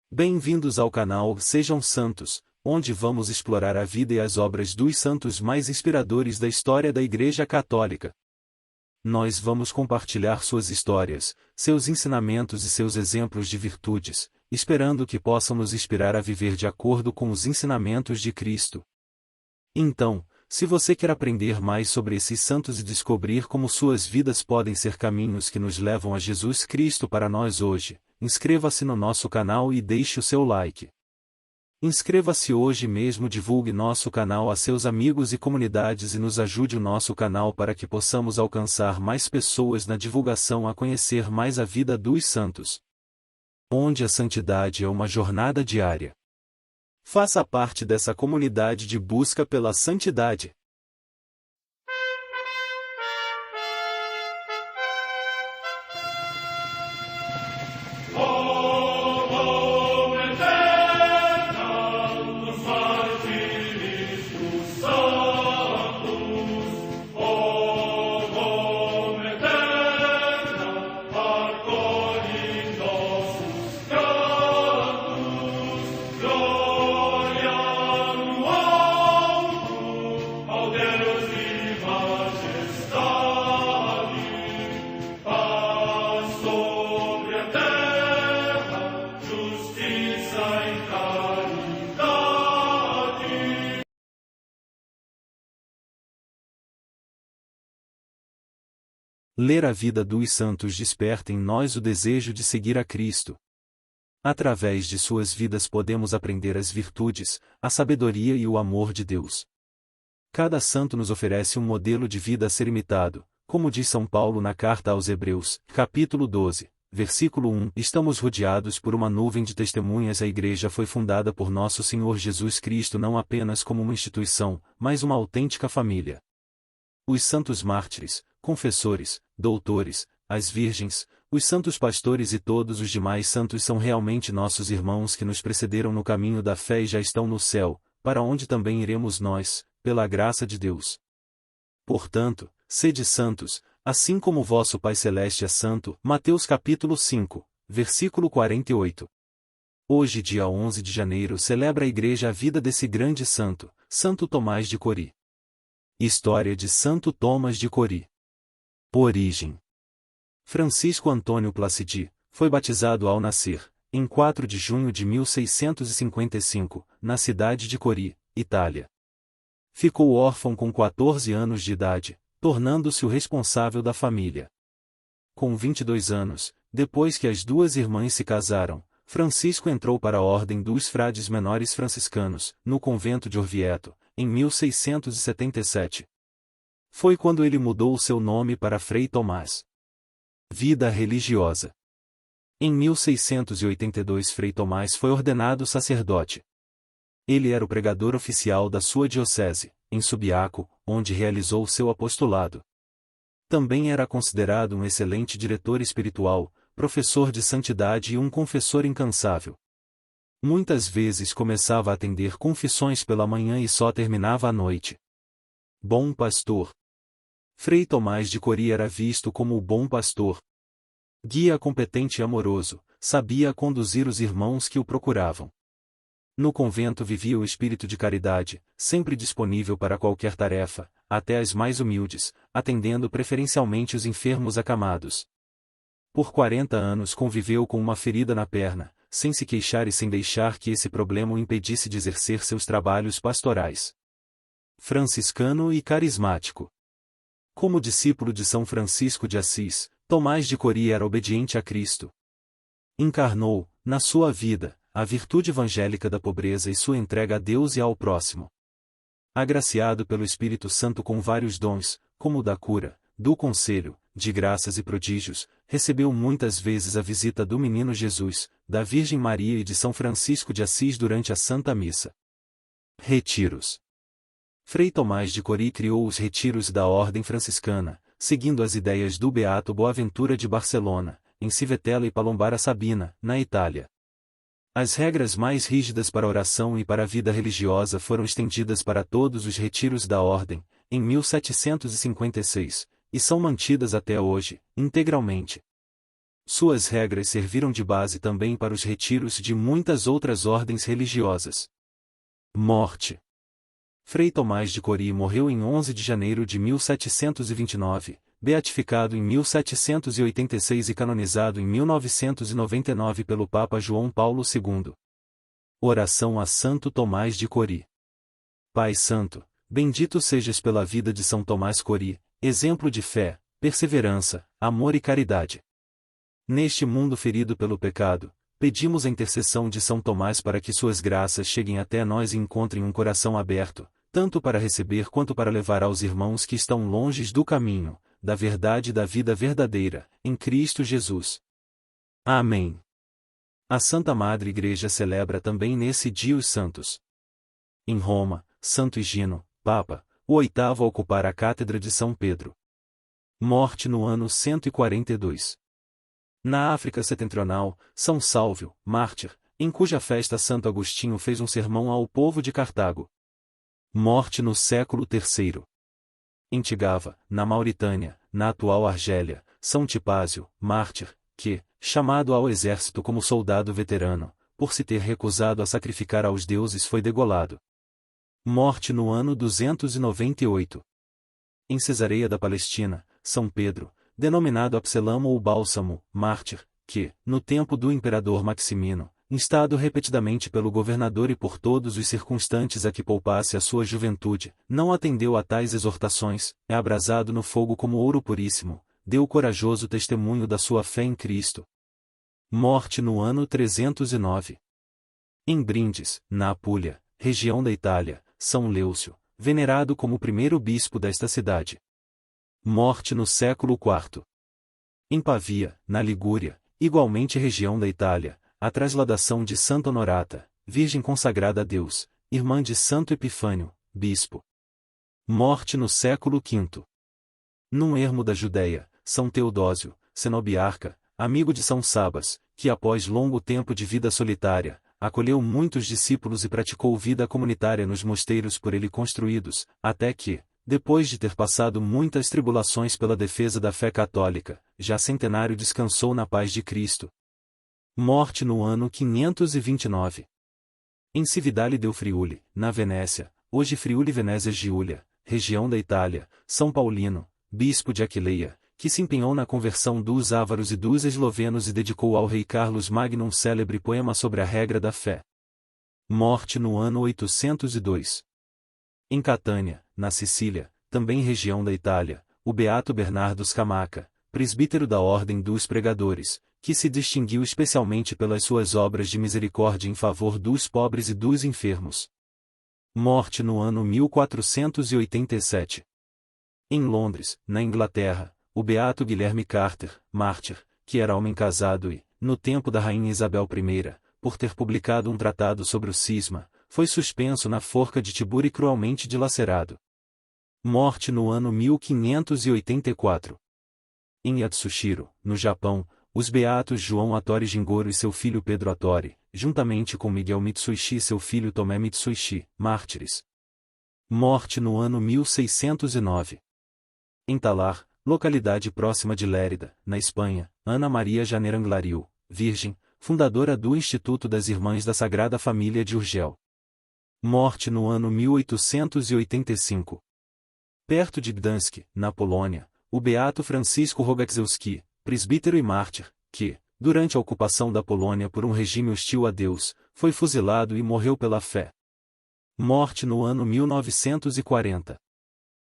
Bem-vindos ao canal Sejam Santos, onde vamos explorar a vida e as obras dos santos mais inspiradores da história da Igreja Católica. Nós vamos compartilhar suas histórias, seus ensinamentos e seus exemplos de virtudes, esperando que possam nos inspirar a viver de acordo com os ensinamentos de Cristo. Então, se você quer aprender mais sobre esses santos e descobrir como suas vidas podem ser caminhos que nos levam a Jesus Cristo para nós hoje, inscreva-se no nosso canal e deixe o seu like. Inscreva-se hoje mesmo, divulgue nosso canal a seus amigos e comunidades e nos ajude o nosso canal para que possamos alcançar mais pessoas na divulgação a conhecer mais a vida dos santos. Onde a santidade é uma jornada diária. Faça parte dessa comunidade de busca pela santidade. Ler a vida dos santos desperta em nós o desejo de seguir a Cristo. Através de suas vidas podemos aprender as virtudes, a sabedoria e o amor de Deus. Cada santo nos oferece um modelo de vida a ser imitado, como diz São Paulo na carta aos Hebreus, capítulo 12, versículo 1. Estamos rodeados por uma nuvem de testemunhas. A Igreja foi fundada por nosso Senhor Jesus Cristo não apenas como uma instituição, mas uma autêntica família. Os santos mártires, confessores, doutores, as virgens, os santos pastores e todos os demais santos são realmente nossos irmãos que nos precederam no caminho da fé e já estão no céu, para onde também iremos nós, pela graça de Deus. Portanto, sede santos, assim como vosso Pai Celeste é santo. Mateus capítulo 5, versículo 48. Hoje, dia 11 de janeiro, celebra a Igreja a vida desse grande santo, Santo Tomás de Cori. História de Santo Tomás de Cori. Origem. Francisco Antônio Placidi, foi batizado ao nascer, em 4 de junho de 1655, na cidade de Cori, Itália. Ficou órfão com 14 anos de idade, tornando-se o responsável da família. Com 22 anos, depois que as duas irmãs se casaram, Francisco entrou para a Ordem dos Frades Menores Franciscanos, no convento de Orvieto, em 1677. Foi quando ele mudou o seu nome para Frei Tomás. Vida religiosa. Em 1682 Frei Tomás foi ordenado sacerdote. Ele era o pregador oficial da sua diocese, em Subiaco, onde realizou seu apostolado. Também era considerado um excelente diretor espiritual, professor de santidade e um confessor incansável. Muitas vezes começava a atender confissões pela manhã e só terminava à noite. Bom pastor. Frei Tomás de Cori era visto como o bom pastor. Guia competente e amoroso, sabia conduzir os irmãos que o procuravam. No convento vivia o espírito de caridade, sempre disponível para qualquer tarefa, até as mais humildes, atendendo preferencialmente os enfermos acamados. Por 40 anos conviveu com uma ferida na perna, sem se queixar e sem deixar que esse problema o impedisse de exercer seus trabalhos pastorais. Franciscano e carismático. Como discípulo de São Francisco de Assis, Tomás de Cori era obediente a Cristo. Encarnou, na sua vida, a virtude evangélica da pobreza e sua entrega a Deus e ao próximo. Agraciado pelo Espírito Santo com vários dons, como o da cura, do conselho, de graças e prodígios, recebeu muitas vezes a visita do Menino Jesus, da Virgem Maria e de São Francisco de Assis durante a Santa Missa. Retiros. Frei Tomás de Cori criou os retiros da Ordem Franciscana, seguindo as ideias do Beato Boaventura de Barcelona, em Civitella e Palombara Sabina, na Itália. As regras mais rígidas para a oração e para a vida religiosa foram estendidas para todos os retiros da Ordem, em 1756, e são mantidas até hoje, integralmente. Suas regras serviram de base também para os retiros de muitas outras ordens religiosas. Morte. Frei Tomás de Cori morreu em 11 de janeiro de 1729, beatificado em 1786 e canonizado em 1999 pelo Papa João Paulo II. Oração a Santo Tomás de Cori. Pai Santo, bendito sejas pela vida de São Tomás Cori, exemplo de fé, perseverança, amor e caridade. Neste mundo ferido pelo pecado, pedimos a intercessão de São Tomás para que suas graças cheguem até nós e encontrem um coração aberto, tanto para receber quanto para levar aos irmãos que estão longe do caminho, da verdade e da vida verdadeira, em Cristo Jesus. Amém. A Santa Madre Igreja celebra também nesse dia os santos. Em Roma, Santo Higino, Papa, o oitavo a ocupar a Cátedra de São Pedro. Morte no ano 142. Na África Setentrional, São Sálvio, mártir, em cuja festa Santo Agostinho fez um sermão ao povo de Cartago. Morte no século III. Em Tigava, na Mauritânia, na atual Argélia, São Tipásio, mártir, que, chamado ao exército como soldado veterano, por se ter recusado a sacrificar aos deuses foi degolado. Morte no ano 298. Em Cesareia da Palestina, São Pedro, denominado Abselamo ou Bálsamo, mártir, que, no tempo do imperador Maximino, instado repetidamente pelo governador e por todos os circunstantes a que poupasse a sua juventude, não atendeu a tais exortações, é abrasado no fogo como ouro puríssimo, deu corajoso testemunho da sua fé em Cristo. Morte no ano 309. Em Brindes, na Apulia, região da Itália, São Leucio, venerado como primeiro bispo desta cidade. Morte no século IV. Em Pavia, na Ligúria, igualmente região da Itália, a trasladação de Santa Honorata, virgem consagrada a Deus, irmã de Santo Epifânio, bispo. Morte no século V. Num ermo da Judéia, São Teodósio, cenobiarca, amigo de São Sabas, que após longo tempo de vida solitária, acolheu muitos discípulos e praticou vida comunitária nos mosteiros por ele construídos, até que, depois de ter passado muitas tribulações pela defesa da fé católica, já centenário descansou na paz de Cristo. Morte no ano 529. Em Cividale del Friuli, na Venécia, hoje Friuli Venezia Giulia, região da Itália, São Paulino, bispo de Aquileia, que se empenhou na conversão dos ávaros e dos eslovenos e dedicou ao rei Carlos Magno um célebre poema sobre a regra da fé. Morte no ano 802. Em Catânia, na Sicília, também região da Itália, o beato Bernardo Scamacca, presbítero da Ordem dos Pregadores, que se distinguiu especialmente pelas suas obras de misericórdia em favor dos pobres e dos enfermos. Morte no ano 1487. Em Londres, na Inglaterra, o beato Guilherme Carter, mártir, que era homem casado e, no tempo da rainha Isabel I, por ter publicado um tratado sobre o cisma, foi suspenso na forca de Tibur e cruelmente dilacerado. Morte no ano 1584. Em Yatsushiro, no Japão, os beatos João Hattori Jingoro e seu filho Pedro Hattori, juntamente com Miguel Mitsuishi e seu filho Tomé Mitsuishi, mártires. Morte no ano 1609. Em Talar, localidade próxima de Lérida, na Espanha, Ana Maria Janeiro Anglariu, virgem, fundadora do Instituto das Irmãs da Sagrada Família de Urgel. Morte no ano 1885. Perto de Gdansk, na Polônia, o beato Francisco Rogaczewski, presbítero e mártir, que, durante a ocupação da Polônia por um regime hostil a Deus, foi fuzilado e morreu pela fé. Morte no ano 1940.